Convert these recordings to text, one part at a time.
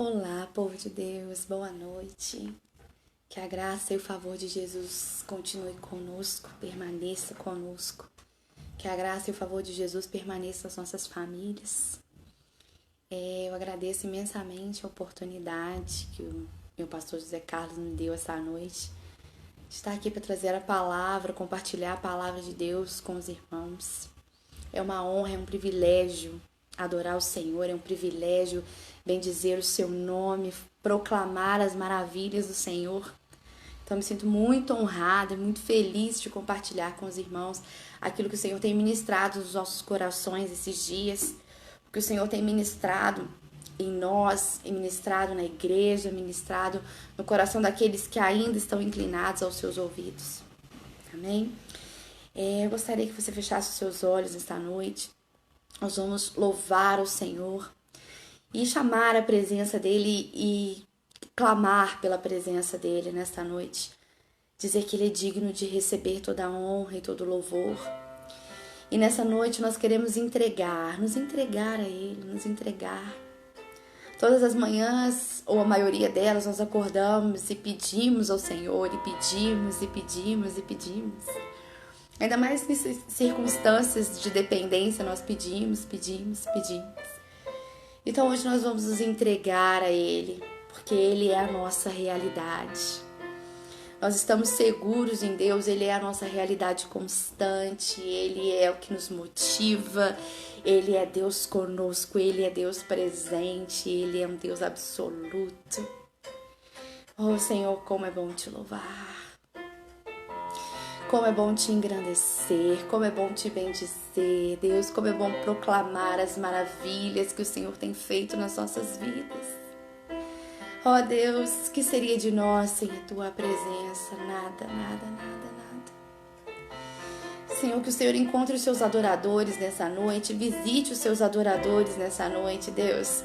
Olá, povo de Deus, boa noite. Que a graça e o favor de Jesus continue conosco, permaneça conosco. Que a graça e o favor de Jesus permaneçam nas nossas famílias. Eu agradeço imensamente a oportunidade que o meu pastor José Carlos me deu essa noite de estar aqui para trazer a palavra, compartilhar a palavra de Deus com os irmãos. É uma honra, é um privilégio adorar o Senhor, é um privilégio bendizer o seu nome, proclamar as maravilhas do Senhor. Então me sinto muito honrada e muito feliz de compartilhar com os irmãos aquilo que o Senhor tem ministrado nos nossos corações esses dias, o que o Senhor tem ministrado em nós, e ministrado na igreja, ministrado no coração daqueles que ainda estão inclinados aos seus ouvidos. Amém? Eu gostaria que você fechasse os seus olhos esta noite. Nós vamos louvar o Senhor e chamar a presença dEle e clamar pela presença dEle nesta noite. Dizer que Ele é digno de receber toda a honra e todo o louvor. E nessa noite nós queremos nos entregar a Ele, nos entregar. Todas as manhãs, ou a maioria delas, nós acordamos e pedimos ao Senhor, e pedimos, e pedimos, e pedimos. Ainda mais nessas circunstâncias de dependência, nós pedimos. Então hoje nós vamos nos entregar a Ele, porque Ele é a nossa realidade. Nós estamos seguros em Deus, Ele é a nossa realidade constante, Ele é o que nos motiva, Ele é Deus conosco, Ele é Deus presente, Ele é um Deus absoluto. Oh Senhor, como é bom te louvar. Como é bom te engrandecer, como é bom te bendizer, Deus, como é bom proclamar as maravilhas que o Senhor tem feito nas nossas vidas. Ó Deus, que seria de nós sem a Tua presença? Nada. Senhor, que o Senhor encontre os seus adoradores nessa noite, visite os seus adoradores nessa noite, Deus,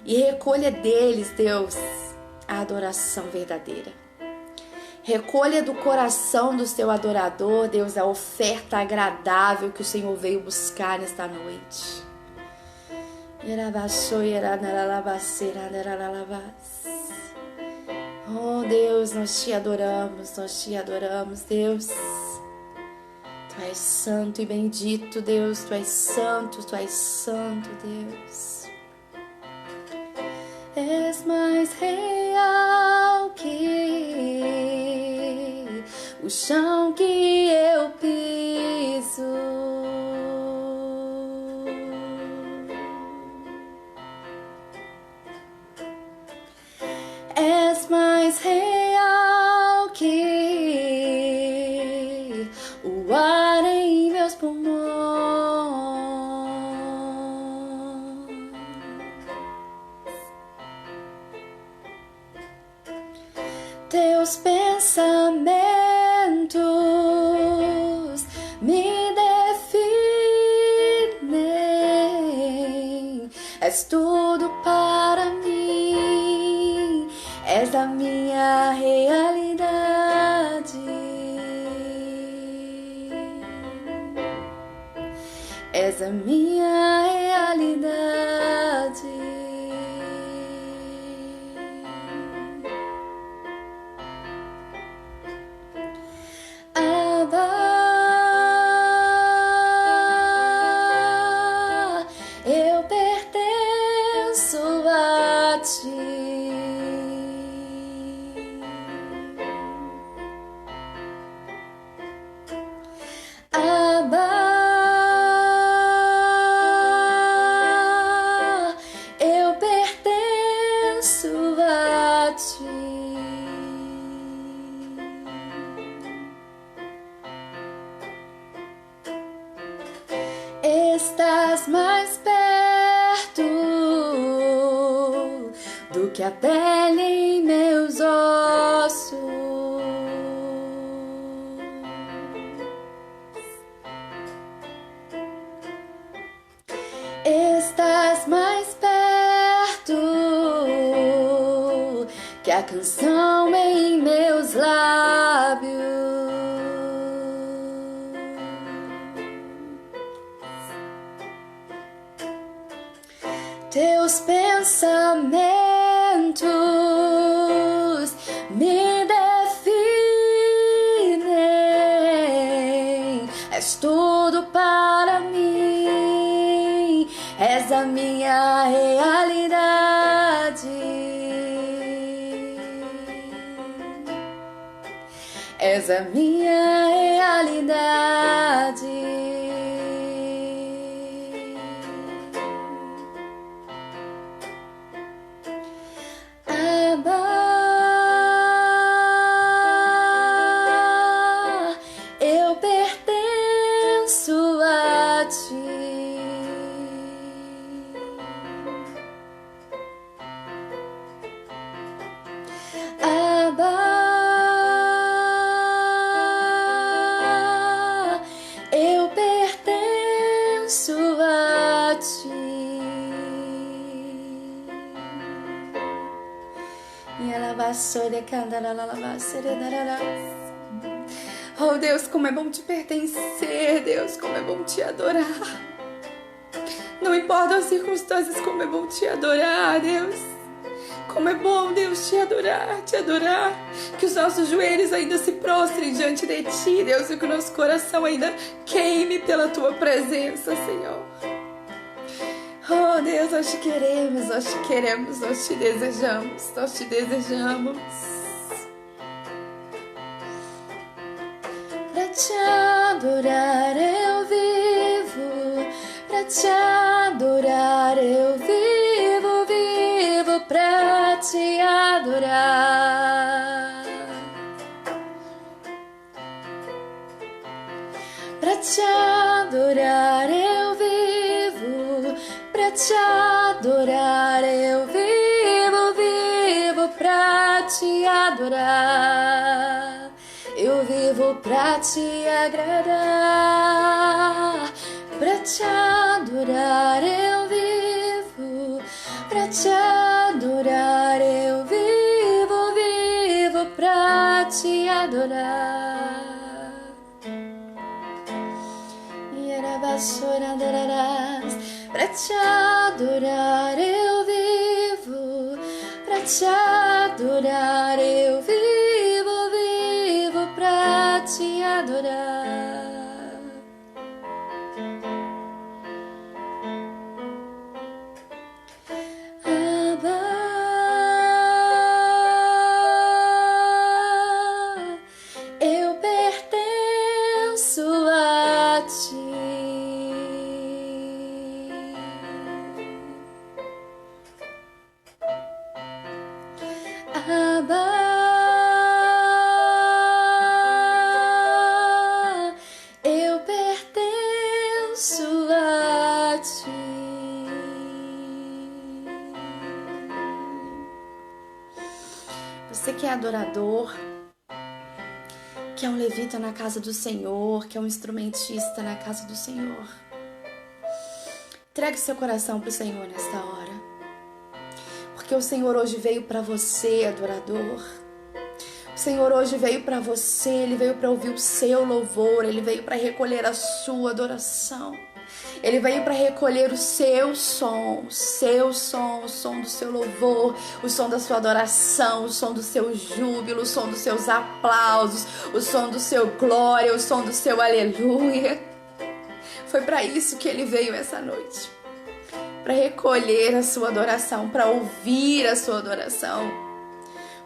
e recolha deles, Deus, a adoração verdadeira. Recolha do coração do seu adorador, Deus, a oferta agradável que o Senhor veio buscar nesta noite. Oh Deus, nós te adoramos, Deus. Tu és santo e bendito, Deus, Tu és santo, Deus. És mais real que o chão que eu piso. És mais real que o ar em meus pulmões. Teus pensamentos me definem. És tudo para mim. És a minha realidade. És a minha realidade. Eu pertenço a Ti. Abba, eu pertenço a Ti. Estás mais perto do que a pele em meus ossos. Estás mais perto que a canção em meus lábios. Teus pensamentos me definem. És tudo para mim, és a minha realidade. És a minha realidade. Eu pertenço a ti. Abba, eu pertenço a ti. E ela vassoura de oh Deus, como é bom te pertencer, Deus, como é bom te adorar. Não importa as circunstâncias, como é bom te adorar, Deus. Como é bom, Deus, te adorar, que os nossos joelhos ainda se prostrem diante de ti, Deus, e que o nosso coração ainda queime pela tua presença, Senhor. Oh Deus, nós te queremos, nós te queremos, nós te desejamos, nós te desejamos. Pra te adorar eu vivo, pra te adorar eu vivo, vivo pra te adorar. Pra te adorar eu vivo, pra te adorar eu vivo, vivo pra te adorar. Eu vivo pra te agradar, pra te adorar eu vivo, pra te adorar eu vivo, vivo pra te adorar. E era vassoura adorarás, pra te adorar eu vivo, pra te adorar eu vivo, pra te adorar. Abba, eu pertenço a ti. Abba, você que é adorador, que é um levita na casa do Senhor, que é um instrumentista na casa do Senhor, entregue seu coração para o Senhor nesta hora, porque o Senhor hoje veio para você, adorador. O Senhor hoje veio para você, Ele veio para ouvir o seu louvor, Ele veio para recolher a sua adoração. Ele veio para recolher o seu som, o som do seu louvor, o som da sua adoração, o som do seu júbilo, o som dos seus aplausos, o som do seu glória, o som do seu aleluia. Foi para isso que ele veio essa noite, para recolher a sua adoração, para ouvir a sua adoração,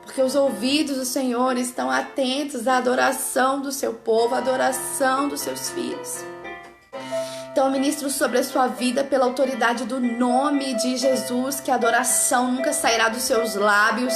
porque os ouvidos do Senhor estão atentos à adoração do seu povo, à adoração dos seus filhos. Então eu ministro sobre a sua vida pela autoridade do nome de Jesus, que a adoração nunca sairá dos seus lábios,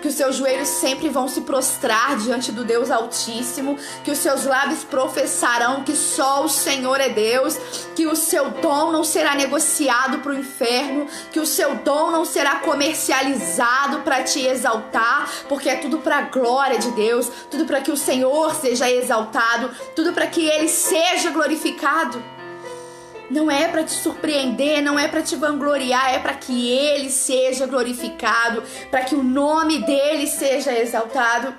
que os seus joelhos sempre vão se prostrar diante do Deus Altíssimo, que os seus lábios professarão que só o Senhor é Deus, que o seu dom não será negociado para o inferno, que o seu dom não será comercializado para te exaltar, porque é tudo para a glória de Deus, tudo para que o Senhor seja exaltado, tudo para que Ele seja glorificado. Não é para te surpreender, não é para te vangloriar, é para que Ele seja glorificado, para que o nome dEle seja exaltado.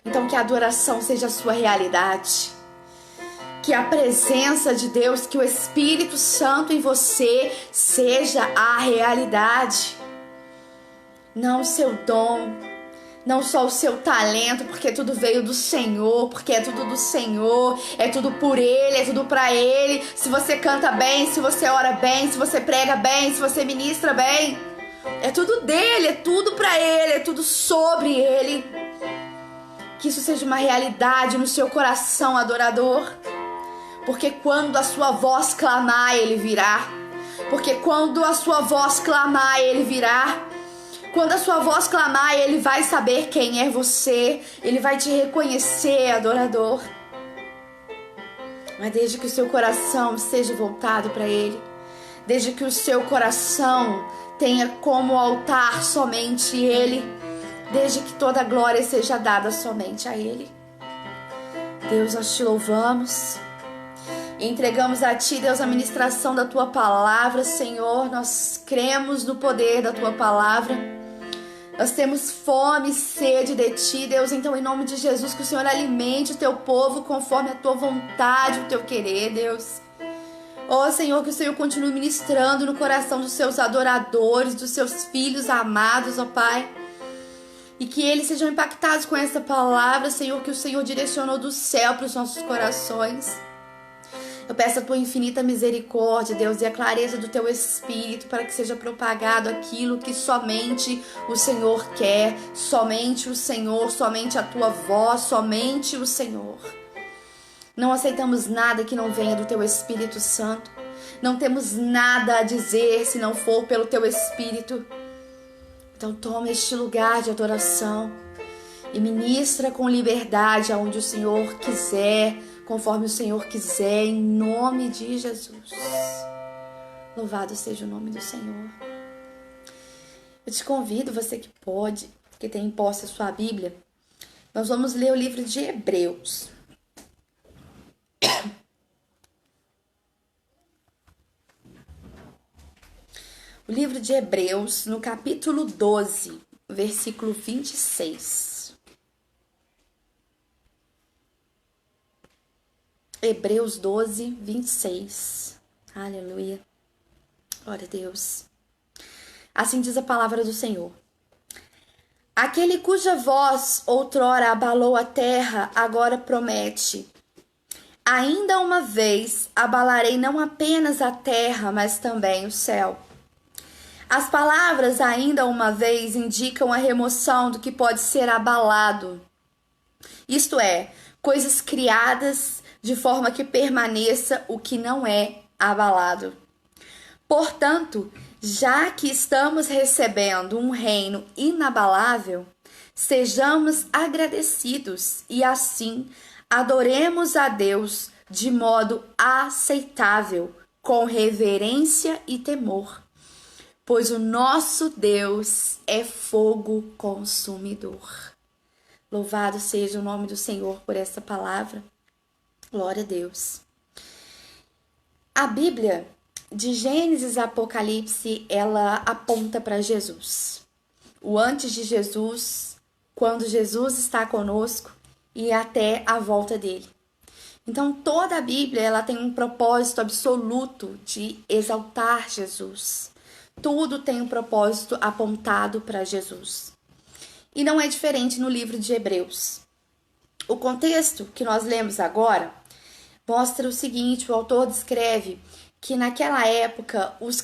Então que a adoração seja a sua realidade, que a presença de Deus, que o Espírito Santo em você seja a realidade. não o seu dom, não só o seu talento, porque tudo veio do Senhor, porque é tudo do Senhor, é tudo por Ele, é tudo pra Ele. Se você canta bem, se você ora bem, se você prega bem, se você ministra bem, é tudo dele, é tudo pra Ele, é tudo sobre Ele. Que isso seja uma realidade no seu coração adorador, porque quando a sua voz clamar, Ele virá. Porque quando a sua voz clamar, Ele virá. Quando a sua voz clamar, Ele vai saber quem é você. Ele vai te reconhecer, adorador. Mas desde que o seu coração seja voltado para Ele, desde que o seu coração tenha como altar somente Ele, desde que toda a glória seja dada somente a Ele. Deus, nós te louvamos. Entregamos a Ti, Deus, a ministração da Tua palavra, Senhor. Nós cremos no poder da Tua palavra. Nós temos fome e sede de Ti, Deus. Então, em nome de Jesus, que o Senhor alimente o Teu povo conforme a Tua vontade, o Teu querer, Deus. Ó, Senhor, que o Senhor continue ministrando no coração dos Seus adoradores, dos Seus filhos amados, ó Pai. E que eles sejam impactados com essa palavra, Senhor, que o Senhor direcionou do céu para os nossos corações. Eu peço a Tua infinita misericórdia, Deus, e a clareza do Teu Espírito para que seja propagado aquilo que somente o Senhor quer, somente o Senhor, somente a Tua voz, somente o Senhor. Não aceitamos nada que não venha do Teu Espírito Santo. Não temos nada a dizer se não for pelo Teu Espírito. Então toma este lugar de adoração e ministra com liberdade aonde o Senhor quiser, conforme o Senhor quiser, em nome de Jesus. Louvado seja o nome do Senhor. Eu te convido, você que pode, que tem em posse a sua Bíblia, nós vamos ler o livro de Hebreus. O livro de Hebreus, no capítulo 12, versículo 26. Hebreus 12, 26. Aleluia. Glória a Deus. Assim diz a palavra do Senhor. Aquele cuja voz outrora abalou a terra, agora promete: ainda uma vez abalarei não apenas a terra, mas também o céu. As palavras ainda uma vez indicam a remoção do que pode ser abalado. Isto é, coisas criadas de forma que permaneça o que não é abalado. Portanto, já que estamos recebendo um reino inabalável, sejamos agradecidos e assim adoremos a Deus de modo aceitável, com reverência e temor, pois o nosso Deus é fogo consumidor. Louvado seja o nome do Senhor por essa palavra. Glória a Deus. A Bíblia, de Gênesis a Apocalipse, ela aponta para Jesus. O antes de Jesus, quando Jesus está conosco e até a volta dele. Então, toda a Bíblia ela tem um propósito absoluto de exaltar Jesus. Tudo tem um propósito apontado para Jesus. E não é diferente no livro de Hebreus. O contexto que nós lemos agora mostra o seguinte: o autor descreve que naquela época os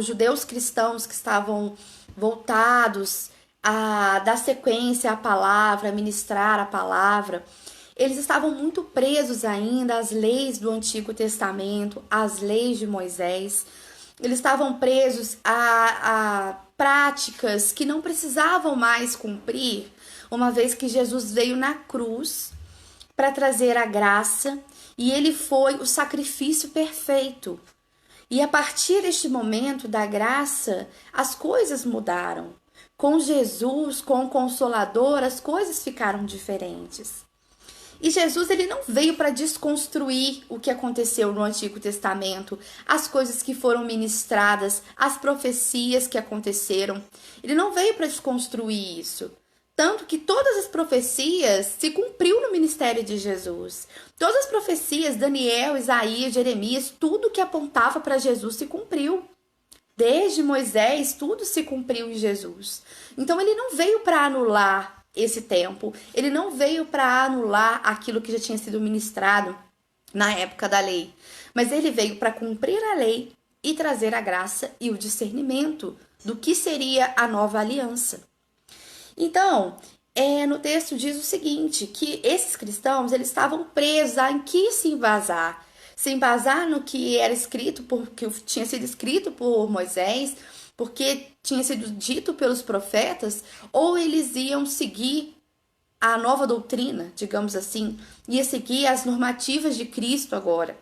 judeus cristãos que estavam voltados a dar sequência à palavra, a ministrar a palavra, eles estavam muito presos ainda às leis do Antigo Testamento, às leis de Moisés. Eles estavam presos a práticas que não precisavam mais cumprir, uma vez que Jesus veio na cruz para trazer a graça e ele foi o sacrifício perfeito. E a partir deste momento da graça, as coisas mudaram. Com Jesus, com o Consolador, as coisas ficaram diferentes. E Jesus ele não veio para desconstruir o que aconteceu no Antigo Testamento, as coisas que foram ministradas, as profecias que aconteceram. Ele não veio para desconstruir isso. Tanto que todas as profecias se cumpriu no ministério de Jesus. Todas as profecias, Daniel, Isaías, Jeremias, tudo que apontava para Jesus se cumpriu. Desde Moisés, tudo se cumpriu em Jesus. Então ele não veio para anular esse tempo, ele não veio para anular aquilo que já tinha sido ministrado na época da lei, mas ele veio para cumprir a lei e trazer a graça e o discernimento do que seria a nova aliança. Então, no texto diz o seguinte, que esses cristãos, eles estavam presos em que se embasar no que era escrito, porque tinha sido escrito por Moisés, porque tinha sido dito pelos profetas, ou eles iam seguir a nova doutrina, digamos assim, ia seguir as normativas de Cristo agora.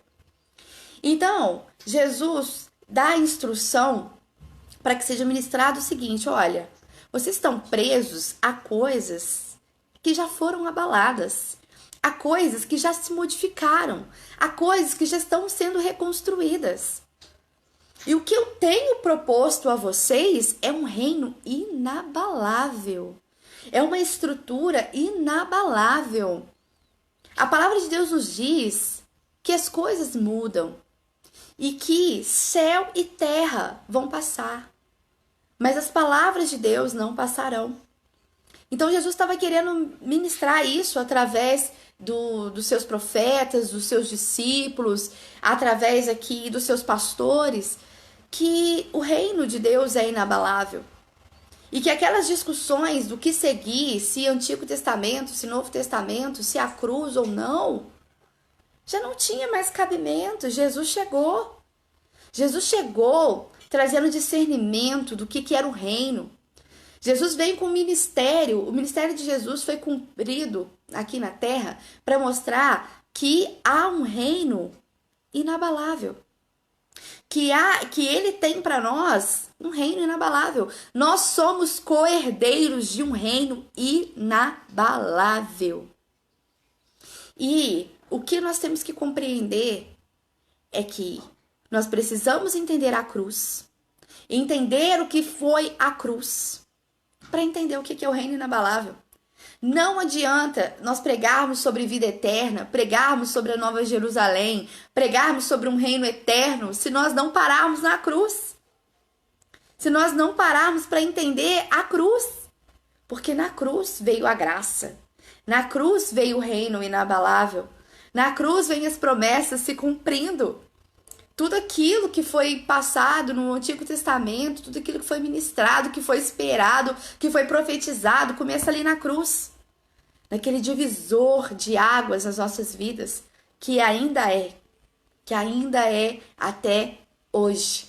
Então, Jesus dá a instrução para que seja ministrado o seguinte, olha, vocês estão presos a coisas que já foram abaladas, a coisas que já se modificaram, a coisas que já estão sendo reconstruídas. E o que eu tenho proposto a vocês é um reino inabalável. É uma estrutura inabalável. A palavra de Deus nos diz que as coisas mudam e que céu e terra vão passar, mas as palavras de Deus não passarão. Então Jesus estava querendo ministrar isso através dos seus profetas, dos seus discípulos, através aqui dos seus pastores, que o reino de Deus é inabalável. E que aquelas discussões do que seguir, se Antigo Testamento, se Novo Testamento, se a cruz ou não, já não tinha mais cabimento. Jesus chegou. Jesus chegou trazendo discernimento do que era o reino. Jesus veio com o ministério de Jesus foi cumprido aqui na terra para mostrar que há um reino inabalável. Que ele tem para nós um reino inabalável. Nós somos co-herdeiros de um reino inabalável. E o que nós temos que compreender é que nós precisamos entender a cruz, entender o que foi a cruz, para entender o que é o reino inabalável. Não adianta nós pregarmos sobre vida eterna, pregarmos sobre a Nova Jerusalém, pregarmos sobre um reino eterno, se nós não pararmos na cruz. Se nós não pararmos para entender a cruz. Porque na cruz veio a graça. Na cruz veio o reino inabalável. Na cruz vem as promessas se cumprindo. Tudo aquilo que foi passado no Antigo Testamento, tudo aquilo que foi ministrado, que foi esperado, que foi profetizado, começa ali na cruz. Naquele divisor de águas nas nossas vidas, que ainda é até hoje.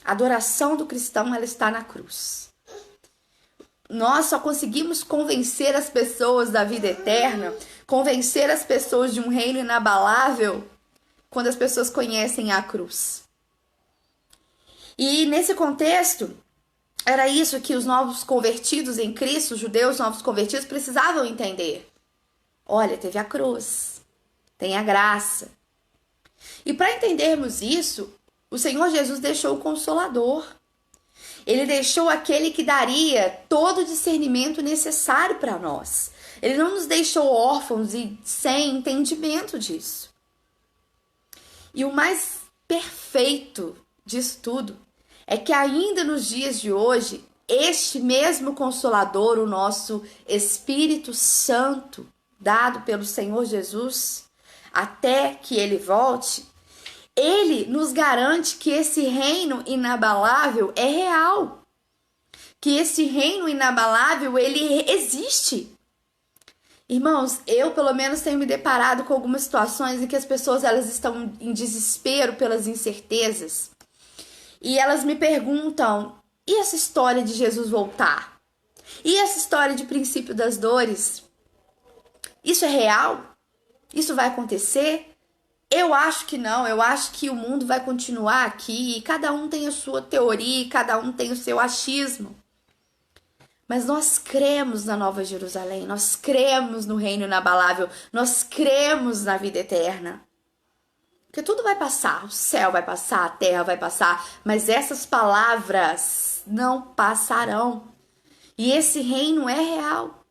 A adoração do cristão, ela está na cruz. Nós só conseguimos convencer as pessoas da vida eterna, convencer as pessoas de um reino inabalável, quando as pessoas conhecem a cruz. E nesse contexto, era isso que os novos convertidos em Cristo, os judeus novos convertidos, precisavam entender. Olha, teve a cruz, tem a graça. E para entendermos isso, o Senhor Jesus deixou o Consolador. Ele deixou aquele que daria todo o discernimento necessário para nós. Ele não nos deixou órfãos e sem entendimento disso. E o mais perfeito disso tudo é que ainda nos dias de hoje, este mesmo Consolador, o nosso Espírito Santo, dado pelo Senhor Jesus, até que ele volte, ele nos garante que esse reino inabalável é real. Que esse reino inabalável, ele existe. Irmãos, eu pelo menos tenho me deparado com algumas situações em que as pessoas elas estão em desespero pelas incertezas. E elas me perguntam, e essa história de Jesus voltar? E essa história de princípio das dores? Isso é real? Isso vai acontecer? Eu acho que não, eu acho que o mundo vai continuar aqui, e cada um tem a sua teoria, cada um tem o seu achismo. Mas nós cremos na Nova Jerusalém, nós cremos no reino inabalável, nós cremos na vida eterna. Porque tudo vai passar, o céu vai passar, a terra vai passar, mas essas palavras não passarão. E esse reino é real.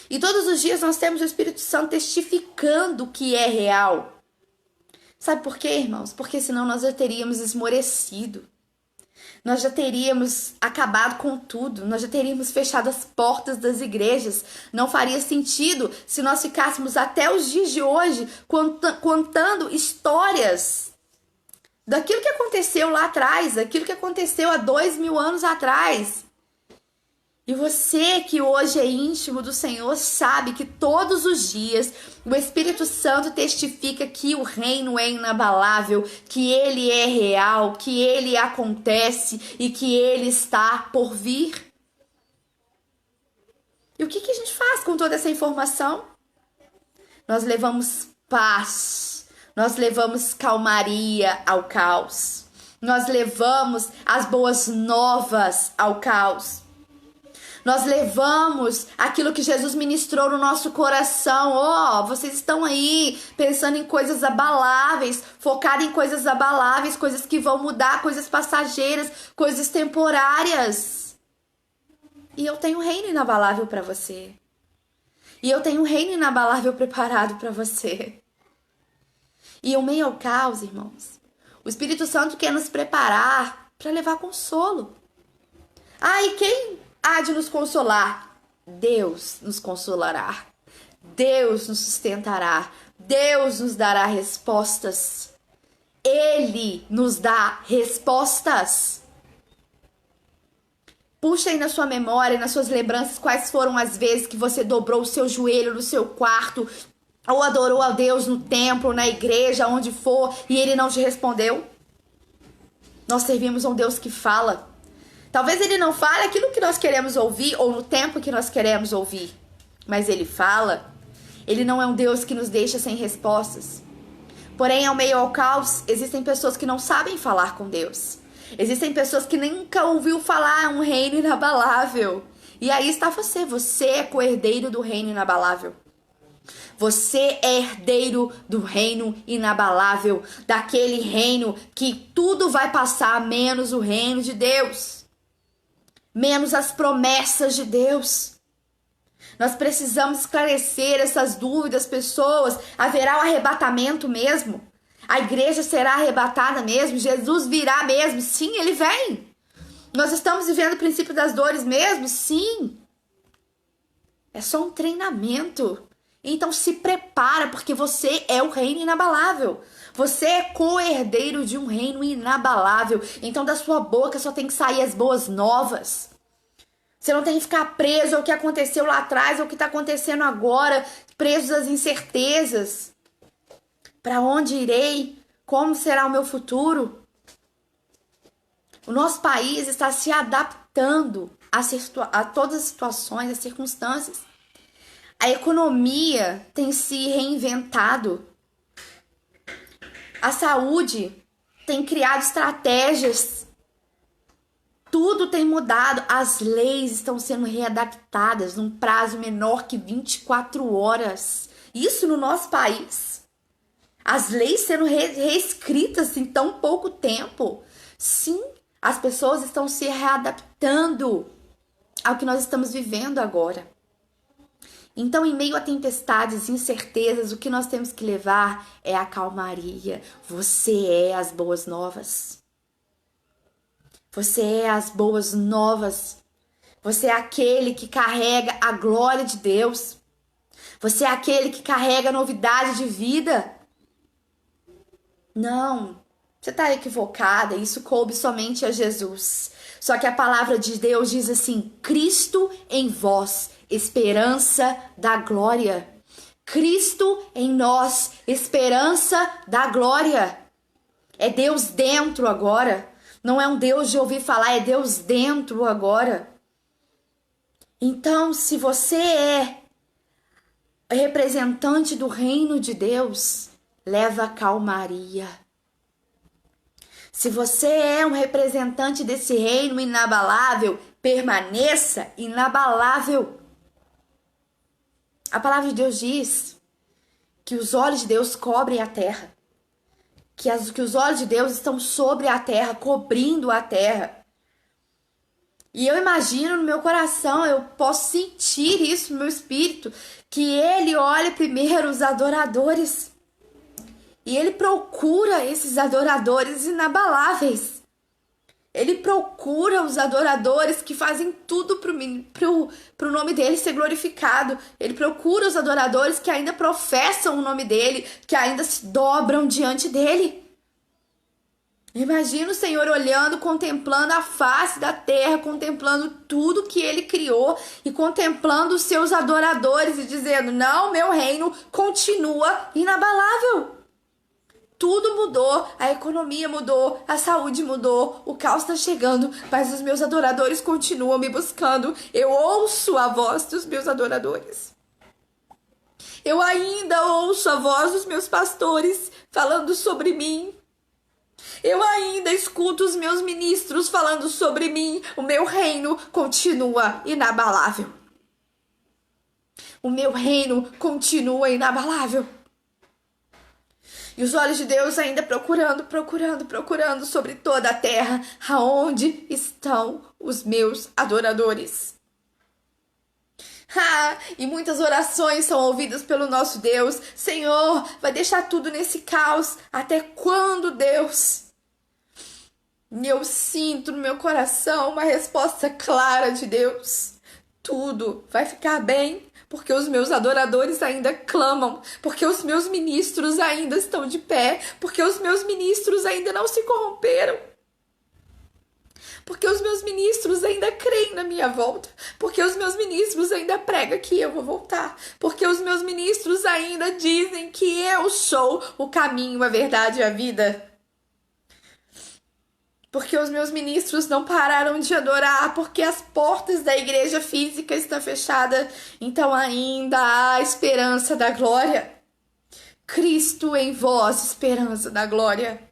E todos os dias nós temos o Espírito Santo testificando que é real. Sabe por quê, irmãos? Porque senão nós já teríamos esmorecido. nós já teríamos acabado com tudo, nós já teríamos fechado as portas das igrejas. Não faria sentido se nós ficássemos até os dias de hoje contando histórias daquilo que aconteceu lá atrás, daquilo que aconteceu há 2000 anos atrás. E você que hoje é íntimo do Senhor sabe que todos os dias o Espírito Santo testifica que o reino é inabalável, que ele é real, que ele acontece e que ele está por vir. E o que a gente faz com toda essa informação? Nós levamos paz, nós levamos calmaria ao caos, nós levamos as boas novas ao caos. Nós levamos aquilo que Jesus ministrou no nosso coração. Vocês estão aí pensando em coisas abaláveis, focados em coisas abaláveis, coisas que vão mudar, coisas passageiras, coisas temporárias. E eu tenho um reino inabalável para você. E eu tenho um reino inabalável preparado para você. E em meio ao caos, irmãos, o Espírito Santo quer nos preparar para levar consolo. E quem há de nos consolar? Deus nos consolará. Deus nos sustentará. Deus nos dará respostas. Ele nos dá respostas. Puxa aí na sua memória, nas suas lembranças, quais foram as vezes que você dobrou o seu joelho no seu quarto ou adorou a Deus no templo, na igreja, onde for, e Ele não te respondeu. Nós servimos a um Deus que fala. Talvez Ele não fale aquilo que nós queremos ouvir ou no tempo que nós queremos ouvir, mas Ele fala. Ele não é um Deus que nos deixa sem respostas. Porém, ao meio ao caos, existem pessoas que não sabem falar com Deus. Existem pessoas que nunca ouviu falar um reino inabalável. E aí está você. Você é co-herdeiro do reino inabalável. Você é herdeiro do reino inabalável, daquele reino que tudo vai passar menos o reino de Deus, menos as promessas de Deus. Nós precisamos esclarecer essas dúvidas, pessoas. Haverá o arrebatamento mesmo? A igreja será arrebatada mesmo? Jesus virá mesmo? Sim, Ele vem. Nós estamos vivendo o princípio das dores mesmo? Sim. É só um treinamento. Então se prepara, porque você é o reino inabalável. Você é co-herdeiro de um reino inabalável. Então da sua boca só tem que sair as boas novas. Você não tem que ficar preso ao que aconteceu lá atrás, ao que está acontecendo agora, preso às incertezas. Para onde irei? Como será o meu futuro? O nosso país está se adaptando a todas as situações, as circunstâncias. A economia tem se reinventado. A saúde tem criado estratégias. Tudo tem mudado. As leis estão sendo readaptadas num prazo menor que 24 horas. Isso no nosso país. As leis sendo reescritas em tão pouco tempo. Sim, as pessoas estão se readaptando ao que nós estamos vivendo agora. Então, em meio a tempestades e incertezas, o que nós temos que levar é a calmaria. Você é as boas novas. Você é as boas novas. Você é aquele que carrega a glória de Deus. Você é aquele que carrega a novidade de vida. Não, você está equivocada. Isso coube somente a Jesus. Só que a palavra de Deus diz assim: Cristo em vós, esperança da glória. Cristo em nós, esperança da glória. É Deus dentro agora. Não é um Deus de ouvir falar, é Deus dentro agora. Então, se você é representante do reino de Deus, leva calmaria. Se você é um representante desse reino inabalável, permaneça inabalável. A palavra de Deus diz que os olhos de Deus cobrem a terra. Que os olhos de Deus estão sobre a terra, cobrindo a terra. E eu imagino no meu coração, eu posso sentir isso no meu espírito, que Ele olha primeiro os adoradores. E Ele procura esses adoradores inabaláveis. Ele procura os adoradores que fazem tudo pro nome dele ser glorificado. Ele procura os adoradores que ainda professam o nome dele, que ainda se dobram diante dele. Imagina o Senhor olhando, contemplando a face da terra, contemplando tudo que ele criou e contemplando os seus adoradores e dizendo: não, meu reino continua inabalável. Tudo mudou, a economia mudou, a saúde mudou, o caos está chegando, mas os meus adoradores continuam me buscando. Eu ouço a voz dos meus adoradores. Eu ainda ouço a voz dos meus pastores falando sobre mim. Eu ainda escuto os meus ministros falando sobre mim. O meu reino continua inabalável. O meu reino continua inabalável. E os olhos de Deus ainda procurando sobre toda a terra, aonde estão os meus adoradores. E muitas orações são ouvidas pelo nosso Deus. Senhor, vai deixar tudo nesse caos. Até quando, Deus? E eu sinto no meu coração uma resposta clara de Deus. Tudo vai ficar bem. Porque os meus adoradores ainda clamam, porque os meus ministros ainda estão de pé, porque os meus ministros ainda não se corromperam, porque os meus ministros ainda creem na minha volta, porque os meus ministros ainda pregam que eu vou voltar, porque os meus ministros ainda dizem que eu sou o caminho, a verdade e a vida. Porque os meus ministros não pararam de adorar, porque as portas da igreja física estão fechadas, então ainda há esperança da glória. Cristo em vós, esperança da glória.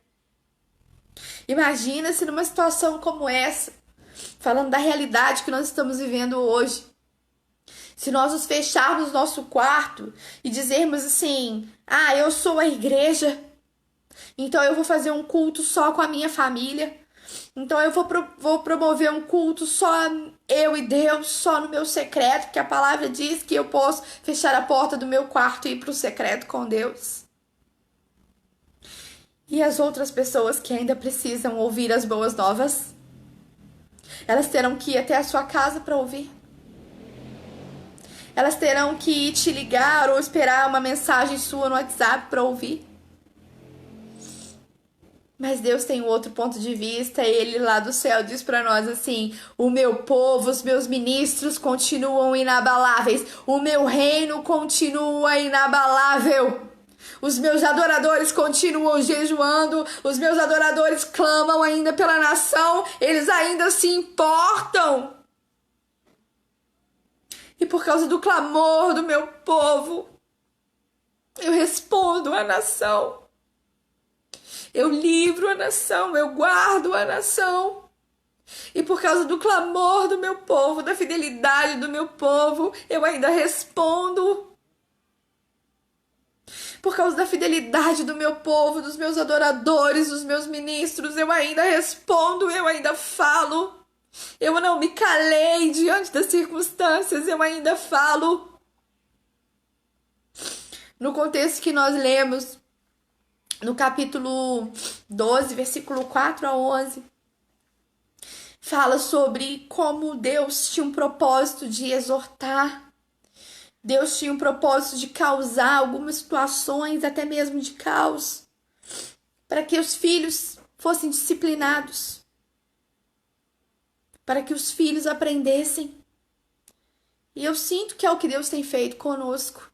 Imagina se numa situação como essa, falando da realidade que nós estamos vivendo hoje, se nós nos fecharmos no nosso quarto e dizermos assim: eu sou a igreja, então eu vou fazer um culto só com a minha família. Então eu vou promover um culto só eu e Deus, só no meu secreto, porque a palavra diz que eu posso fechar a porta do meu quarto e ir para o secreto com Deus. E as outras pessoas que ainda precisam ouvir as boas novas, elas terão que ir até a sua casa para ouvir. Elas terão que te ligar ou esperar uma mensagem sua no WhatsApp para ouvir. Mas Deus tem um outro ponto de vista. Ele lá do céu diz para nós assim: o meu povo, os meus ministros continuam inabaláveis. O meu reino continua inabalável. Os meus adoradores continuam jejuando. Os meus adoradores clamam ainda pela nação. Eles ainda se importam. E por causa do clamor do meu povo, eu respondo à nação. Eu livro a nação, eu guardo a nação. E por causa do clamor do meu povo, da fidelidade do meu povo, eu ainda respondo. Por causa da fidelidade do meu povo, dos meus adoradores, dos meus ministros, eu ainda respondo, eu ainda falo. Eu não me calei diante das circunstâncias, eu ainda falo. No contexto que nós lemos, no capítulo 12, versículo 4 a 11, fala sobre como Deus tinha um propósito de exortar. Deus tinha um propósito de causar algumas situações, até mesmo de caos, para que os filhos fossem disciplinados, para que os filhos aprendessem. E eu sinto que é o que Deus tem feito conosco.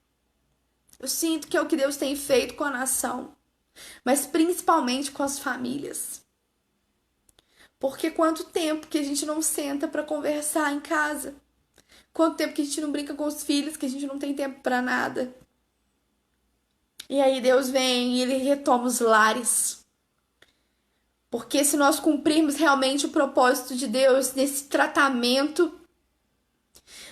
Eu sinto que é o que Deus tem feito com a nação, mas principalmente com as famílias. Porque quanto tempo que a gente não senta para conversar em casa? Quanto tempo que a gente não brinca com os filhos, que a gente não tem tempo para nada? E aí Deus vem e Ele retoma os lares. Porque se nós cumprirmos realmente o propósito de Deus nesse tratamento,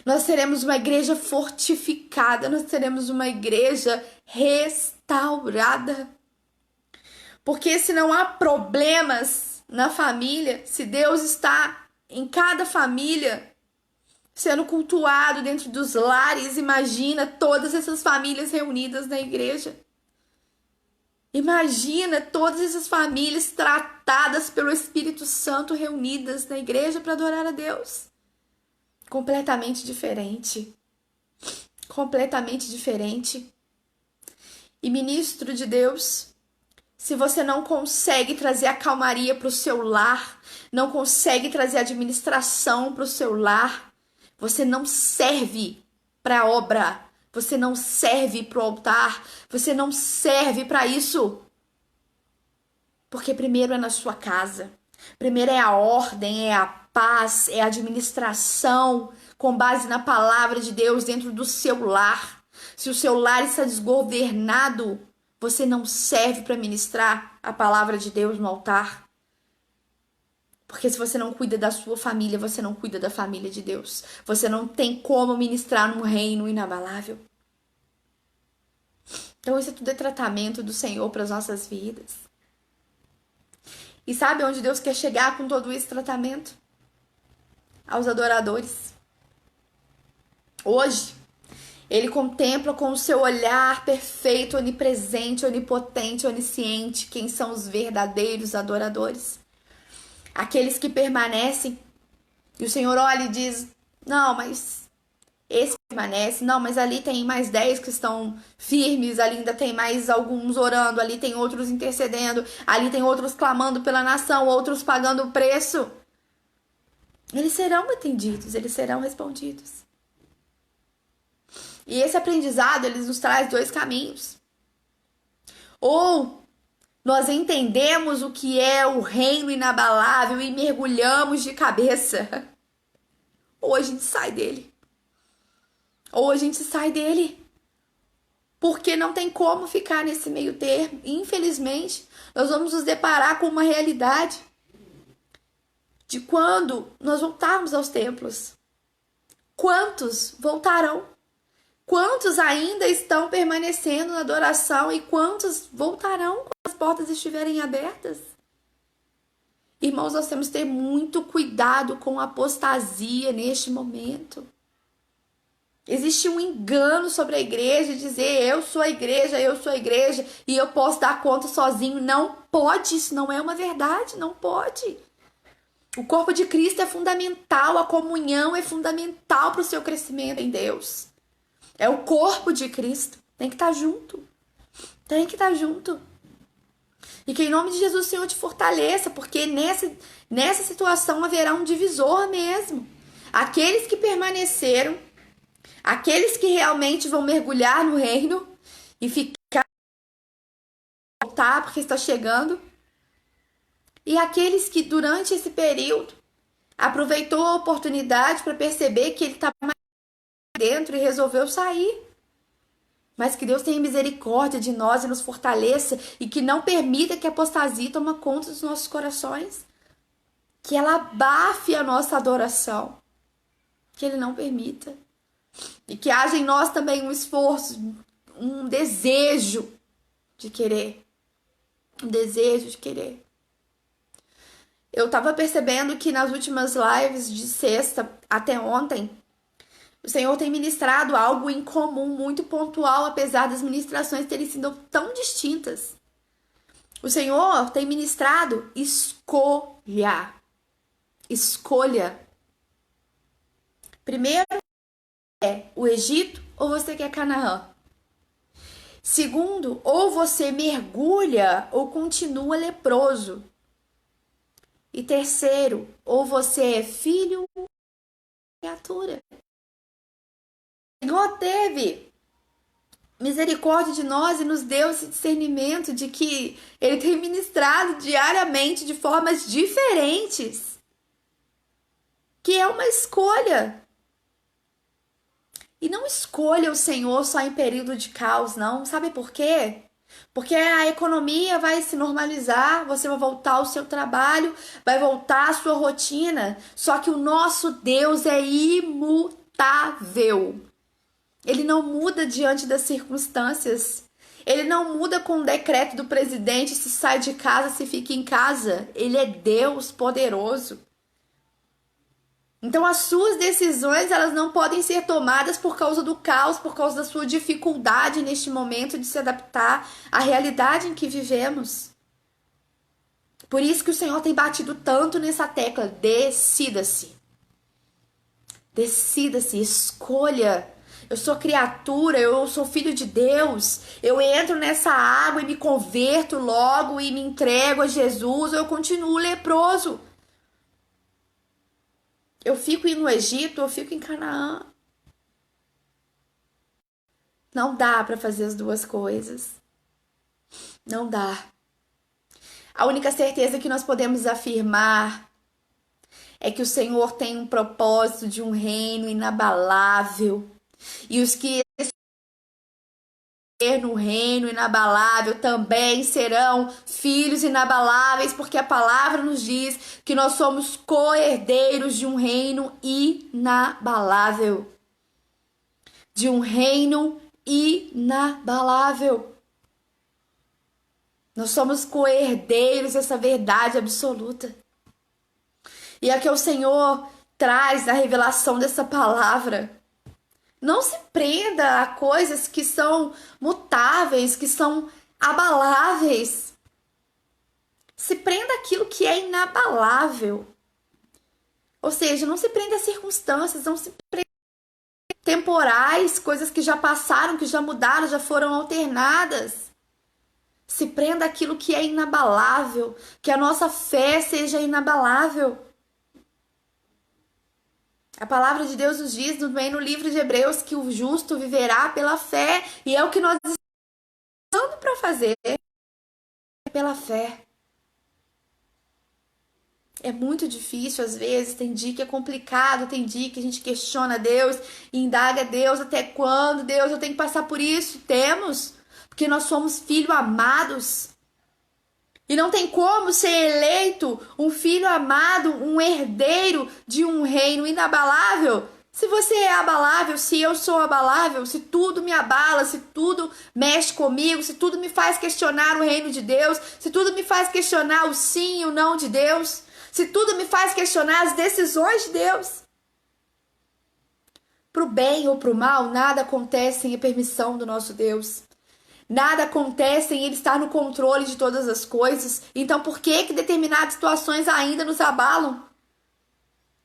nós seremos uma igreja fortificada, nós seremos uma igreja restaurada. Porque se não há problemas na família, se Deus está em cada família sendo cultuado dentro dos lares, imagina todas essas famílias reunidas na igreja. Imagina todas essas famílias tratadas pelo Espírito Santo reunidas na igreja para adorar a Deus. Completamente diferente. Completamente diferente. E ministro de Deus, se você não consegue trazer a calmaria para o seu lar, não consegue trazer a administração para o seu lar, você não serve para a obra, você não serve para o altar, você não serve para isso. Porque primeiro é na sua casa, primeiro é a ordem, é a paz, é a administração com base na palavra de Deus dentro do seu lar. Se o seu lar está desgovernado, você não serve para ministrar a palavra de Deus no altar. Porque se você não cuida da sua família, você não cuida da família de Deus. Você não tem como ministrar num reino inabalável. Então isso tudo é tratamento do Senhor para as nossas vidas. E sabe onde Deus quer chegar com todo esse tratamento? Aos adoradores. Hoje, Ele contempla com o seu olhar perfeito, onipresente, onipotente, onisciente, quem são os verdadeiros adoradores. Aqueles que permanecem. E o Senhor olha e diz, não, mas esse permanece. Não, mas ali tem mais 10 que estão firmes. Ali ainda tem mais alguns orando. Ali tem outros intercedendo. Ali tem outros clamando pela nação. Outros pagando o preço. Eles serão atendidos. Eles serão respondidos. E esse aprendizado, ele nos traz 2 caminhos. Ou nós entendemos o que é o reino inabalável e mergulhamos de cabeça. Ou a gente sai dele. Ou a gente sai dele. Porque não tem como ficar nesse meio termo. Infelizmente, nós vamos nos deparar com uma realidade de quando nós voltarmos aos templos. Quantos voltarão? Quantos ainda estão permanecendo na adoração e quantos voltarão quando as portas estiverem abertas? Irmãos, nós temos que ter muito cuidado com a apostasia neste momento. Existe um engano sobre a igreja, dizer eu sou a igreja e eu posso dar conta sozinho. Não pode, isso não é uma verdade, não pode. O corpo de Cristo é fundamental, a comunhão é fundamental para o seu crescimento em Deus. É o corpo de Cristo. Tem que estar junto. Tem que estar junto. E que em nome de Jesus o Senhor te fortaleça, porque nessa situação haverá um divisor mesmo. Aqueles que permaneceram, aqueles que realmente vão mergulhar no reino e ficar, voltar porque está chegando. E aqueles que durante esse período aproveitou a oportunidade para perceber que ele estava mais dentro e resolveu sair. Mas que Deus tenha misericórdia de nós e nos fortaleça e que não permita que a apostasia tome conta dos nossos corações. Que ela abafe a nossa adoração. Que Ele não permita. E que haja em nós também um esforço, um desejo de querer. Um desejo de querer. Eu estava percebendo que nas últimas lives de sexta até ontem, o Senhor tem ministrado algo em comum, muito pontual, apesar das ministrações terem sido tão distintas. O Senhor tem ministrado escolha. Escolha. Primeiro é o Egito ou você quer Canaã? Segundo, ou você mergulha ou continua leproso. E terceiro, ou você é filho ou criatura. O Senhor teve misericórdia de nós e nos deu esse discernimento de que Ele tem ministrado diariamente de formas diferentes. Que é uma escolha. E não escolha o Senhor só em período de caos, não. Sabe por quê? Porque a economia vai se normalizar, você vai voltar ao seu trabalho, vai voltar à sua rotina. Só que o nosso Deus é imutável. Ele não muda diante das circunstâncias. Ele não muda com o decreto do presidente se sai de casa, se fica em casa. Ele é Deus poderoso. Então as suas decisões, elas não podem ser tomadas por causa do caos, por causa da sua dificuldade neste momento de se adaptar à realidade em que vivemos. Por isso que o Senhor tem batido tanto nessa tecla: decida-se. Decida-se, escolha. Eu sou criatura, eu sou filho de Deus. Eu entro nessa água e me converto logo e me entrego a Jesus, ou eu continuo leproso. Eu fico no Egito, eu fico em Canaã. Não dá para fazer as duas coisas. Não dá. A única certeza que nós podemos afirmar é que o Senhor tem um propósito de um reino inabalável. E os que no reino inabalável também serão filhos inabaláveis, porque a palavra nos diz que nós somos co-herdeiros de um reino inabalável. De um reino inabalável. Nós somos co-herdeiros dessa verdade absoluta. E é que o Senhor traz na revelação dessa palavra. Não se prenda a coisas que são mutáveis, que são abaláveis. Se prenda àquilo que é inabalável. Ou seja, não se prenda a circunstâncias, não se prenda a temporais, coisas que já passaram, que já mudaram, já foram alternadas. Se prenda àquilo que é inabalável, que a nossa fé seja inabalável. A palavra de Deus nos diz também no livro de Hebreus que o justo viverá pela fé, e é o que nós estamos para fazer, pela fé. É muito difícil às vezes, tem dia que é complicado, tem dia que a gente questiona Deus e indaga Deus: até quando, Deus, eu tenho que passar por isso? Temos, porque nós somos filhos amados. E não tem como ser eleito um filho amado, um herdeiro de um reino inabalável. Se você é abalável, se eu sou abalável, se tudo me abala, se tudo mexe comigo, se tudo me faz questionar o reino de Deus, se tudo me faz questionar o sim e o não de Deus, se tudo me faz questionar as decisões de Deus. Pro bem ou pro mal, nada acontece sem a permissão do nosso Deus. Nada acontece sem Ele estar no controle de todas as coisas. Então por que determinadas situações ainda nos abalam?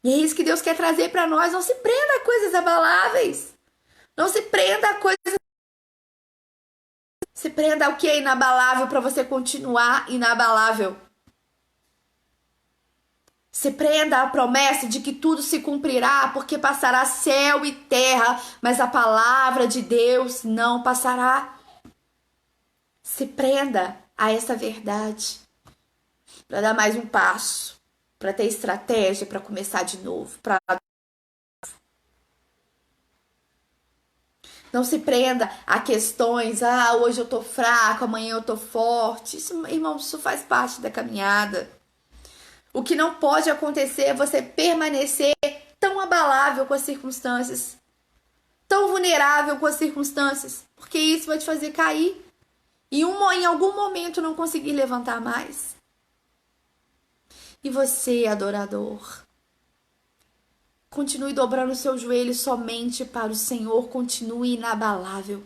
E é isso que Deus quer trazer para nós. Não se prenda a coisas abaláveis. Não se prenda a coisas... Se prenda ao que é inabalável para você continuar inabalável. Se prenda à promessa de que tudo se cumprirá, porque passará céu e terra, mas a palavra de Deus não passará. Se prenda a essa verdade para dar mais um passo, para ter estratégia, para começar de novo. Não se prenda a questões: hoje eu tô fraco, amanhã eu tô forte. Isso, irmão, isso faz parte da caminhada. O que não pode acontecer é você permanecer tão abalável com as circunstâncias, tão vulnerável com as circunstâncias, porque isso vai te fazer cair. E em algum momento não conseguir levantar mais. E você, adorador, continue dobrando seus joelhos somente para o Senhor, continue inabalável.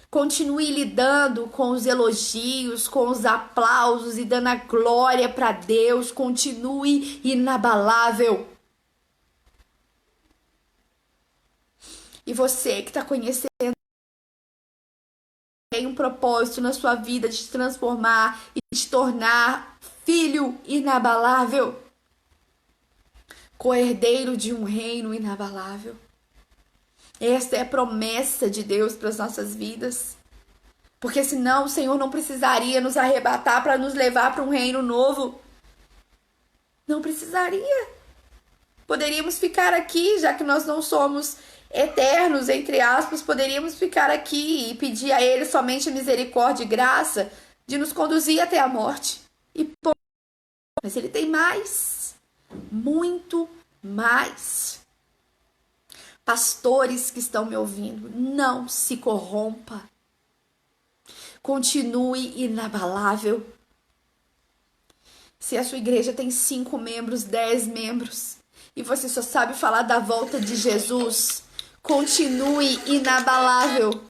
Continue lidando com os elogios, com os aplausos e dando a glória para Deus, continue inabalável. E você que está conhecendo, tem um propósito na sua vida de te transformar e te tornar filho inabalável, co-herdeiro de um reino inabalável. Esta é a promessa de Deus para as nossas vidas, porque senão o Senhor não precisaria nos arrebatar para nos levar para um reino novo. Não precisaria. Poderíamos ficar aqui, já que nós não somos eternos, entre aspas, poderíamos ficar aqui e pedir a Ele somente misericórdia e graça de nos conduzir até a morte. Mas Ele tem mais, muito mais. Pastores que estão me ouvindo, não se corrompa. Continue inabalável. Se a sua igreja tem 5 membros, 10 membros, e você só sabe falar da volta de Jesus, continue inabalável.